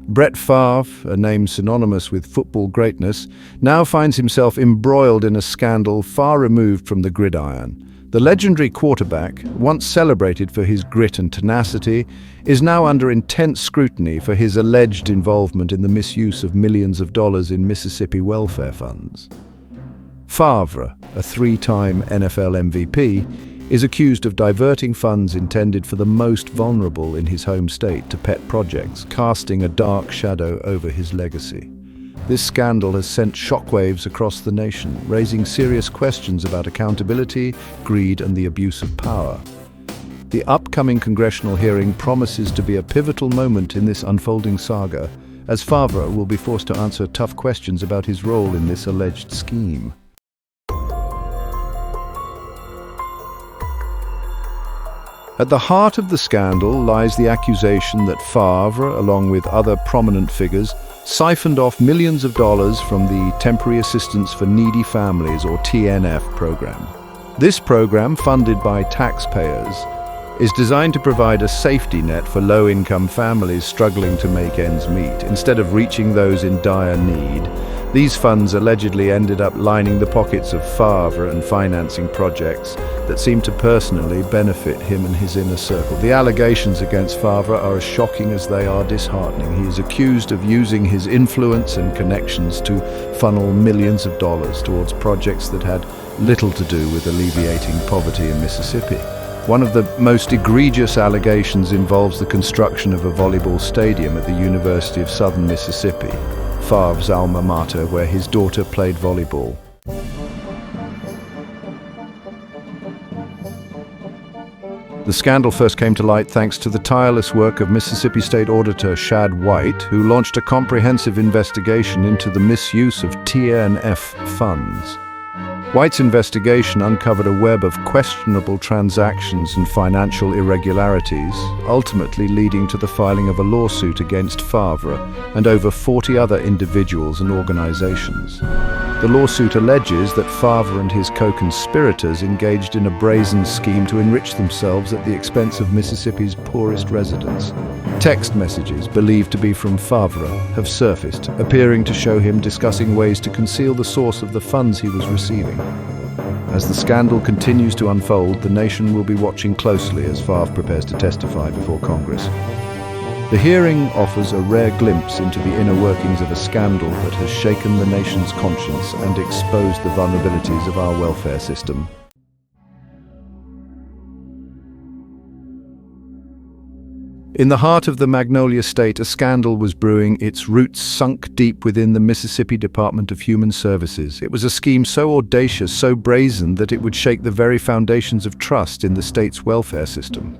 Brett Favre, a name synonymous with football greatness, now finds himself embroiled in a scandal far removed from the gridiron. The legendary quarterback, once celebrated for his grit and tenacity, is now under intense scrutiny for his alleged involvement in the misuse of millions of dollars in Mississippi welfare funds. Favre, a three-time NFL MVP, is accused of diverting funds intended for the most vulnerable in his home state to pet projects, casting a dark shadow over his legacy. This scandal has sent shockwaves across the nation, raising serious questions about accountability, greed, and the abuse of power. The upcoming congressional hearing promises to be a pivotal moment in this unfolding saga, as Favre will be forced to answer tough questions about his role in this alleged scheme. At the heart of the scandal lies the accusation that Favre, along with other prominent figures, siphoned off millions of dollars from the Temporary Assistance for Needy Families, or TANF program. This program, funded by taxpayers, is designed to provide a safety net for low-income families struggling to make ends meet. Instead of reaching those in dire need, these funds allegedly ended up lining the pockets of Favre and financing projects that seemed to personally benefit him and his inner circle. The allegations against Favre are as shocking as they are disheartening. He is accused of using his influence and connections to funnel millions of dollars towards projects that had little to do with alleviating poverty in Mississippi. One of the most egregious allegations involves the construction of a volleyball stadium at the University of Southern Mississippi, Favre's alma mater, where his daughter played volleyball. The scandal first came to light thanks to the tireless work of Mississippi State Auditor Shad White, who launched a comprehensive investigation into the misuse of TANF funds. White's investigation uncovered a web of questionable transactions and financial irregularities, ultimately leading to the filing of a lawsuit against Favre and over 40 other individuals and organizations. The lawsuit alleges that Favre and his co-conspirators engaged in a brazen scheme to enrich themselves at the expense of Mississippi's poorest residents. Text messages believed to be from Favre have surfaced, appearing to show him discussing ways to conceal the source of the funds he was receiving. As the scandal continues to unfold, the nation will be watching closely as Favre prepares to testify before Congress. The hearing offers a rare glimpse into the inner workings of a scandal that has shaken the nation's conscience and exposed the vulnerabilities of our welfare system. In the heart of the Magnolia State, a scandal was brewing, its roots sunk deep within the Mississippi Department of Human Services. It was a scheme so audacious, so brazen, that it would shake the very foundations of trust in the state's welfare system.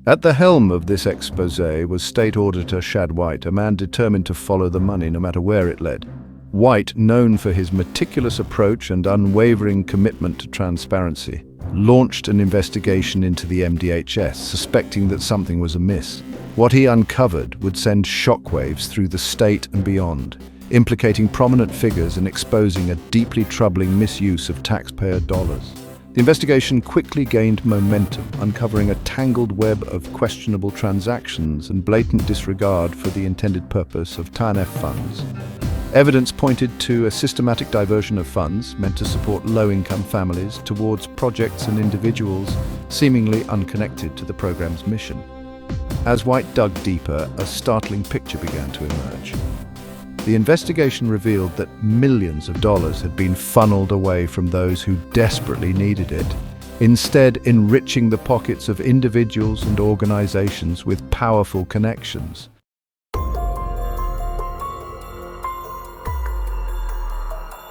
At the helm of this expose was State Auditor Shad White, a man determined to follow the money no matter where it led. White, known for his meticulous approach and unwavering commitment to transparency, launched an investigation into the MDHS, suspecting that something was amiss. What he uncovered would send shockwaves through the state and beyond, implicating prominent figures and exposing a deeply troubling misuse of taxpayer dollars. The investigation quickly gained momentum, uncovering a tangled web of questionable transactions and blatant disregard for the intended purpose of TANF funds. Evidence pointed to a systematic diversion of funds meant to support low-income families towards projects and individuals seemingly unconnected to the program's mission. As White dug deeper, a startling picture began to emerge. The investigation revealed that millions of dollars had been funneled away from those who desperately needed it, instead enriching the pockets of individuals and organizations with powerful connections.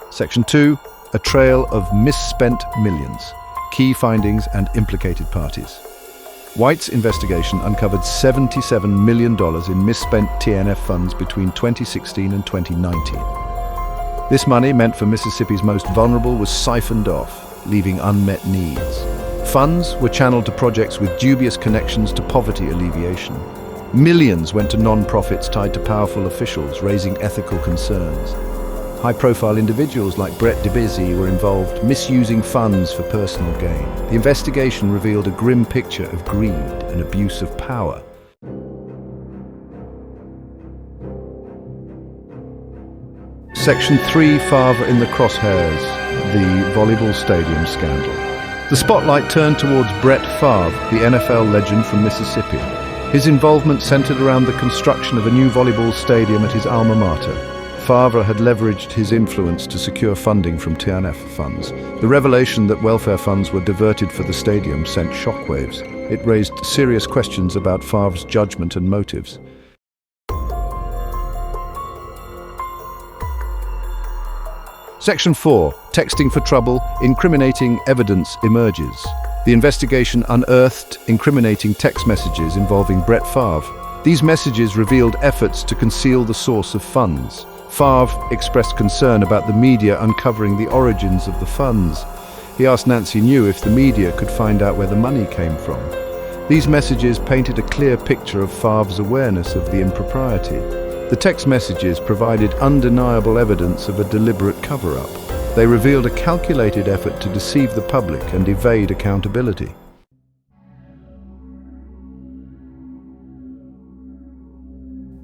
Section 2. A trail of misspent millions. Key findings and implicated parties. White's investigation uncovered $77 million in misspent TANF funds between 2016 and 2019. This money, meant for Mississippi's most vulnerable, was siphoned off, leaving unmet needs. Funds were channeled to projects with dubious connections to poverty alleviation. Millions went to non-profits tied to powerful officials, raising ethical concerns. High-profile individuals like Brett Favre were involved, misusing funds for personal gain. The investigation revealed a grim picture of greed and abuse of power. Section 3, Favre in the crosshairs, the volleyball stadium scandal. The spotlight turned towards Brett Favre, the NFL legend from Mississippi. His involvement centered around the construction of a new volleyball stadium at his alma mater. Favre had leveraged his influence to secure funding from TANF funds. The revelation that welfare funds were diverted for the stadium sent shockwaves. It raised serious questions about Favre's judgment and motives. Section 4. Texting for trouble. Incriminating evidence emerges. The investigation unearthed incriminating text messages involving Brett Favre. These messages revealed efforts to conceal the source of funds. Favre expressed concern about the media uncovering the origins of the funds. He asked Nancy New if the media could find out where the money came from. These messages painted a clear picture of Favre's awareness of the impropriety. The text messages provided undeniable evidence of a deliberate cover-up. They revealed a calculated effort to deceive the public and evade accountability.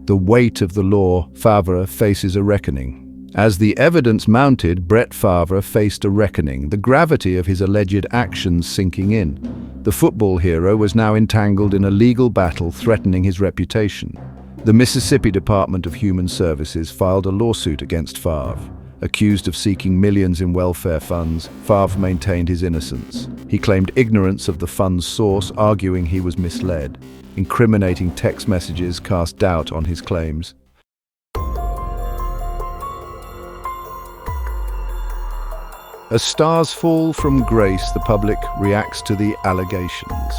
The weight of the law. Favre faces a reckoning. As the evidence mounted, Brett Favre faced a reckoning, the gravity of his alleged actions sinking in. The football hero was now entangled in a legal battle threatening his reputation. The Mississippi Department of Human Services filed a lawsuit against Favre. Accused of seeking millions in welfare funds, Favre maintained his innocence. He claimed ignorance of the fund's source, arguing he was misled. Incriminating text messages cast doubt on his claims. As stars fall from grace, the public reacts to the allegations.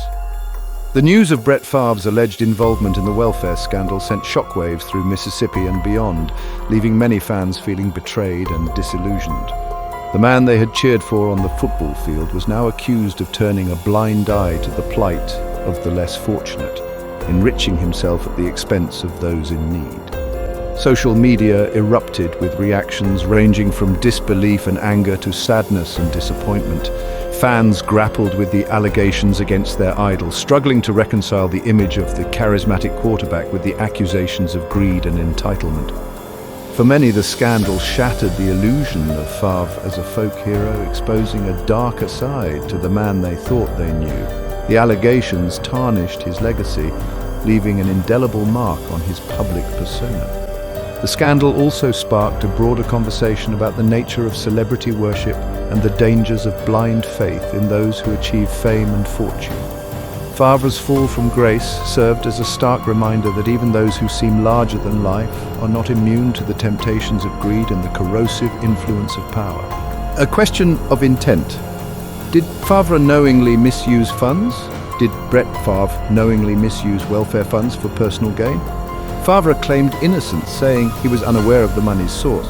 The news of Brett Favre's alleged involvement in the welfare scandal sent shockwaves through Mississippi and beyond, leaving many fans feeling betrayed and disillusioned. The man they had cheered for on the football field was now accused of turning a blind eye to the plight of the less fortunate, enriching himself at the expense of those in need. Social media erupted with reactions ranging from disbelief and anger to sadness and disappointment. Fans grappled with the allegations against their idol, struggling to reconcile the image of the charismatic quarterback with the accusations of greed and entitlement. For many, the scandal shattered the illusion of Favre as a folk hero, exposing a darker side to the man they thought they knew. The allegations tarnished his legacy, leaving an indelible mark on his public persona. The scandal also sparked a broader conversation about the nature of celebrity worship and the dangers of blind faith in those who achieve fame and fortune. Favre's fall from grace served as a stark reminder that even those who seem larger than life are not immune to the temptations of greed and the corrosive influence of power. A question of intent. Did Favre knowingly misuse funds? Did Brett Favre knowingly misuse welfare funds for personal gain? Favre claimed innocence, saying he was unaware of the money's source.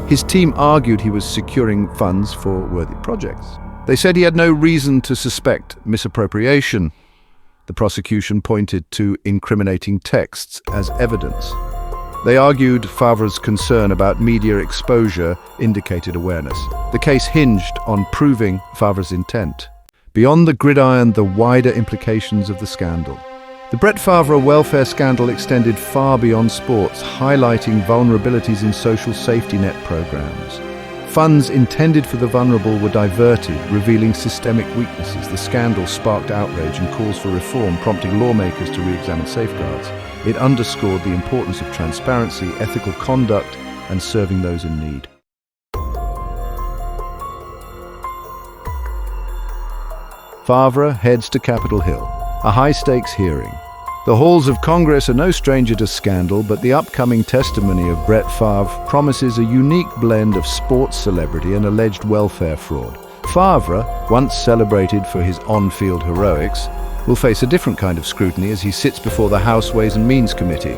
His team argued he was securing funds for worthy projects. They said he had no reason to suspect misappropriation. The prosecution pointed to incriminating texts as evidence. They argued Favre's concern about media exposure indicated awareness. The case hinged on proving Favre's intent. Beyond the gridiron, the wider implications of the scandal. The Brett Favre welfare scandal extended far beyond sports, highlighting vulnerabilities in social safety net programs. Funds intended for the vulnerable were diverted, revealing systemic weaknesses. The scandal sparked outrage and calls for reform, prompting lawmakers to re-examine safeguards. It underscored the importance of transparency, ethical conduct, and serving those in need. Favre heads to Capitol Hill. A high-stakes hearing. The halls of Congress are no stranger to scandal, but the upcoming testimony of Brett Favre promises a unique blend of sports celebrity and alleged welfare fraud. Favre, once celebrated for his on-field heroics, will face a different kind of scrutiny as he sits before the House Ways and Means Committee.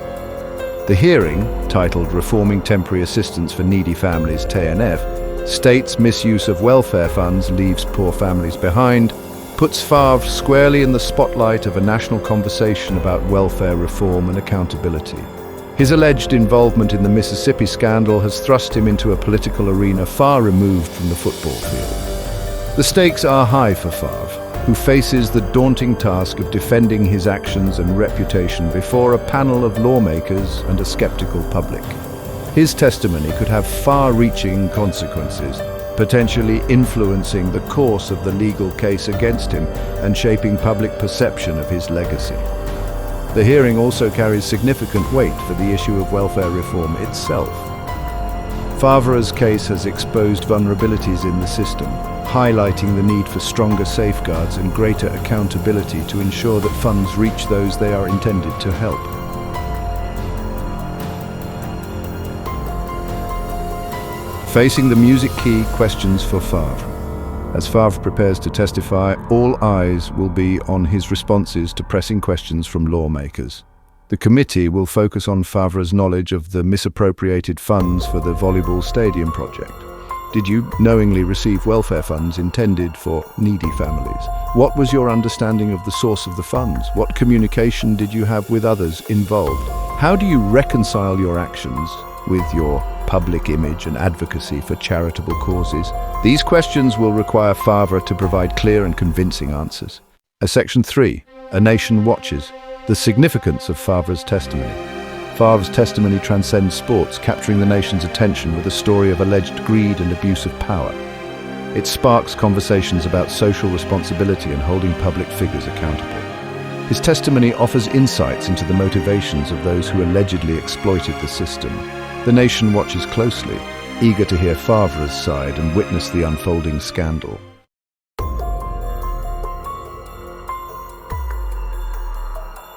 The hearing, titled Reforming Temporary Assistance for Needy Families (TANF), states misuse of welfare funds leaves poor families behind, puts Favre squarely in the spotlight of a national conversation about welfare reform and accountability. His alleged involvement in the Mississippi scandal has thrust him into a political arena far removed from the football field. The stakes are high for Favre, who faces the daunting task of defending his actions and reputation before a panel of lawmakers and a skeptical public. His testimony could have far-reaching consequences, potentially influencing the course of the legal case against him and shaping public perception of his legacy. The hearing also carries significant weight for the issue of welfare reform itself. Favre's case has exposed vulnerabilities in the system, highlighting the need for stronger safeguards and greater accountability to ensure that funds reach those they are intended to help. Facing the music key questions for Favre. As Favre prepares to testify, all eyes will be on his responses to pressing questions from lawmakers. The committee will focus on Favre's knowledge of the misappropriated funds for the volleyball stadium project. Did you knowingly receive welfare funds intended for needy families? What was your understanding of the source of the funds? What communication did you have with others involved? How do you reconcile your actions with your public image and advocacy for charitable causes? These questions will require Favre to provide clear and convincing answers. Section 3. A Nation Watches. The significance of Favre's testimony. Favre's testimony transcends sports, capturing the nation's attention with a story of alleged greed and abuse of power. It sparks conversations about social responsibility and holding public figures accountable. His testimony offers insights into the motivations of those who allegedly exploited the system. The nation watches closely, eager to hear Favre's side and witness the unfolding scandal.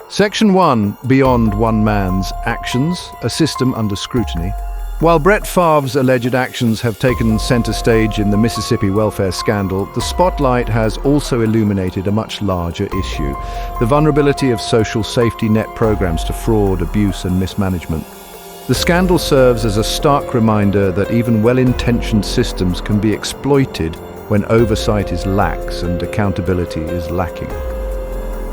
Section 1. Beyond one man's actions, a system under scrutiny. While Brett Favre's alleged actions have taken center stage in the Mississippi welfare scandal, the spotlight has also illuminated a much larger issue: the vulnerability of social safety net programs to fraud, abuse, and mismanagement. The scandal serves as a stark reminder that even well-intentioned systems can be exploited when oversight is lax and accountability is lacking.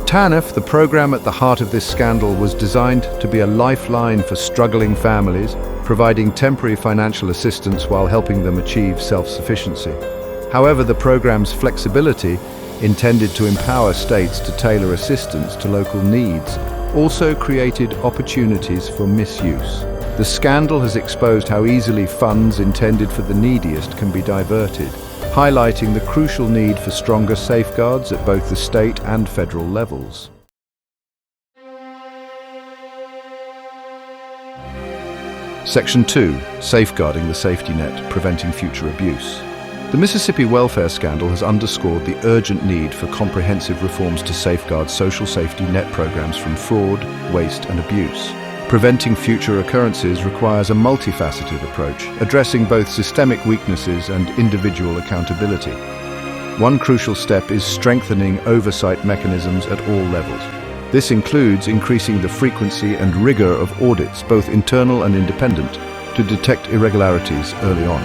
TANF, the program at the heart of this scandal, was designed to be a lifeline for struggling families, providing temporary financial assistance while helping them achieve self-sufficiency. However, the program's flexibility, intended to empower states to tailor assistance to local needs, also created opportunities for misuse. The scandal has exposed how easily funds intended for the neediest can be diverted, highlighting the crucial need for stronger safeguards at both the state and federal levels. Section 2. Safeguarding the safety net, preventing future abuse. The Mississippi welfare scandal has underscored the urgent need for comprehensive reforms to safeguard social safety net programs from fraud, waste, and abuse. Preventing future occurrences requires a multifaceted approach, addressing both systemic weaknesses and individual accountability. One crucial step is strengthening oversight mechanisms at all levels. This includes increasing the frequency and rigor of audits, both internal and independent, to detect irregularities early on.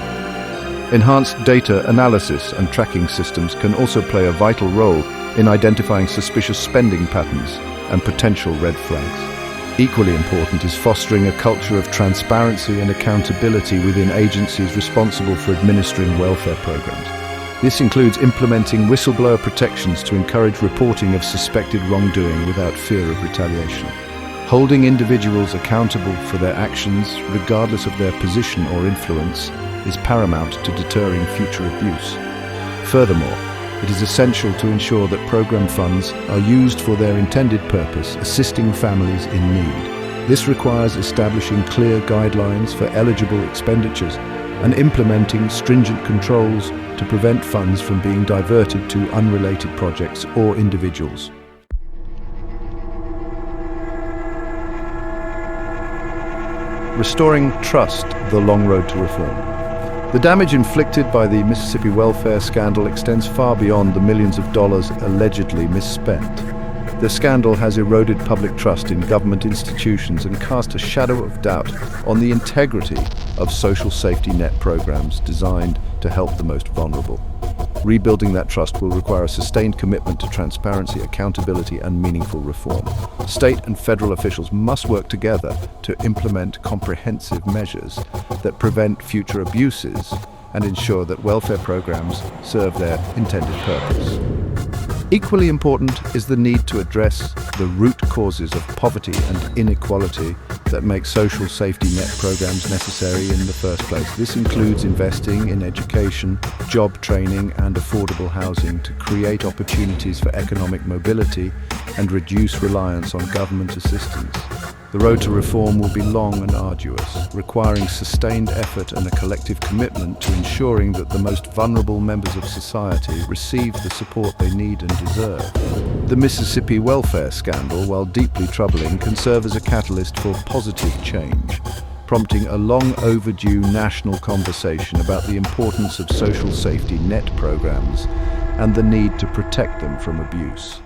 Enhanced data analysis and tracking systems can also play a vital role in identifying suspicious spending patterns and potential red flags. Equally important is fostering a culture of transparency and accountability within agencies responsible for administering welfare programs. This includes implementing whistleblower protections to encourage reporting of suspected wrongdoing without fear of retaliation. Holding individuals accountable for their actions, regardless of their position or influence, is paramount to deterring future abuse. Furthermore, it is essential to ensure that program funds are used for their intended purpose, assisting families in need. This requires establishing clear guidelines for eligible expenditures and implementing stringent controls to prevent funds from being diverted to unrelated projects or individuals. Restoring trust, the long road to reform. The damage inflicted by the Mississippi welfare scandal extends far beyond the millions of dollars allegedly misspent. The scandal has eroded public trust in government institutions and cast a shadow of doubt on the integrity of social safety net programs designed to help the most vulnerable. Rebuilding that trust will require a sustained commitment to transparency, accountability, and meaningful reform. State and federal officials must work together to implement comprehensive measures that prevent future abuses and ensure that welfare programs serve their intended purpose. Equally important is the need to address the root causes of poverty and inequality that make social safety net programs necessary in the first place. This includes investing in education, job training, and affordable housing to create opportunities for economic mobility and reduce reliance on government assistance. The road to reform will be long and arduous, requiring sustained effort and a collective commitment to ensuring that the most vulnerable members of society receive the support they need and deserve. The Mississippi welfare scandal, while deeply troubling, can serve as a catalyst for positive change, prompting a long overdue national conversation about the importance of social safety net programs and the need to protect them from abuse.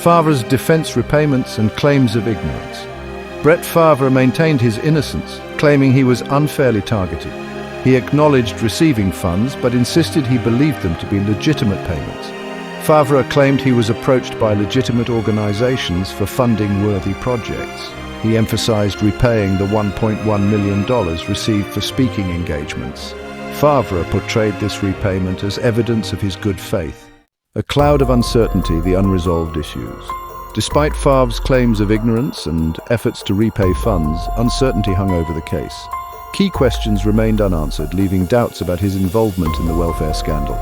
Favre's defense repayments and claims of ignorance. Brett Favre maintained his innocence, claiming he was unfairly targeted. He acknowledged receiving funds, but insisted he believed them to be legitimate payments. Favre claimed he was approached by legitimate organizations for funding worthy projects. He emphasized repaying the $1.1 million received for speaking engagements. Favre portrayed this repayment as evidence of his good faith. A cloud of uncertainty, the unresolved issues. Despite Favre's claims of ignorance and efforts to repay funds, uncertainty hung over the case. Key questions remained unanswered, leaving doubts about his involvement in the welfare scandal.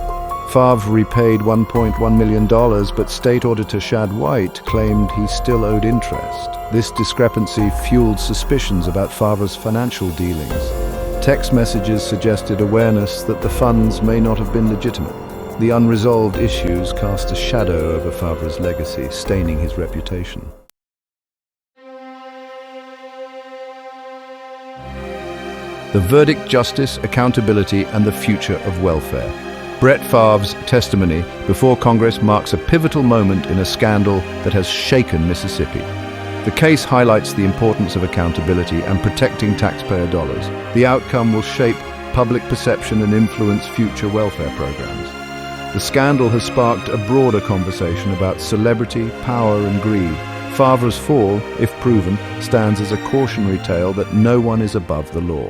Favre repaid $1.1 million, but State Auditor Shad White claimed he still owed interest. This discrepancy fueled suspicions about Favre's financial dealings. Text messages suggested awareness that the funds may not have been legitimate. The unresolved issues cast a shadow over Favre's legacy, staining his reputation. The verdict, justice, accountability, and the future of welfare. Brett Favre's testimony before Congress marks a pivotal moment in a scandal that has shaken Mississippi. The case highlights the importance of accountability and protecting taxpayer dollars. The outcome will shape public perception and influence future welfare programs. The scandal has sparked a broader conversation about celebrity, power, and greed. Favre's fall, if proven, stands as a cautionary tale that no one is above the law.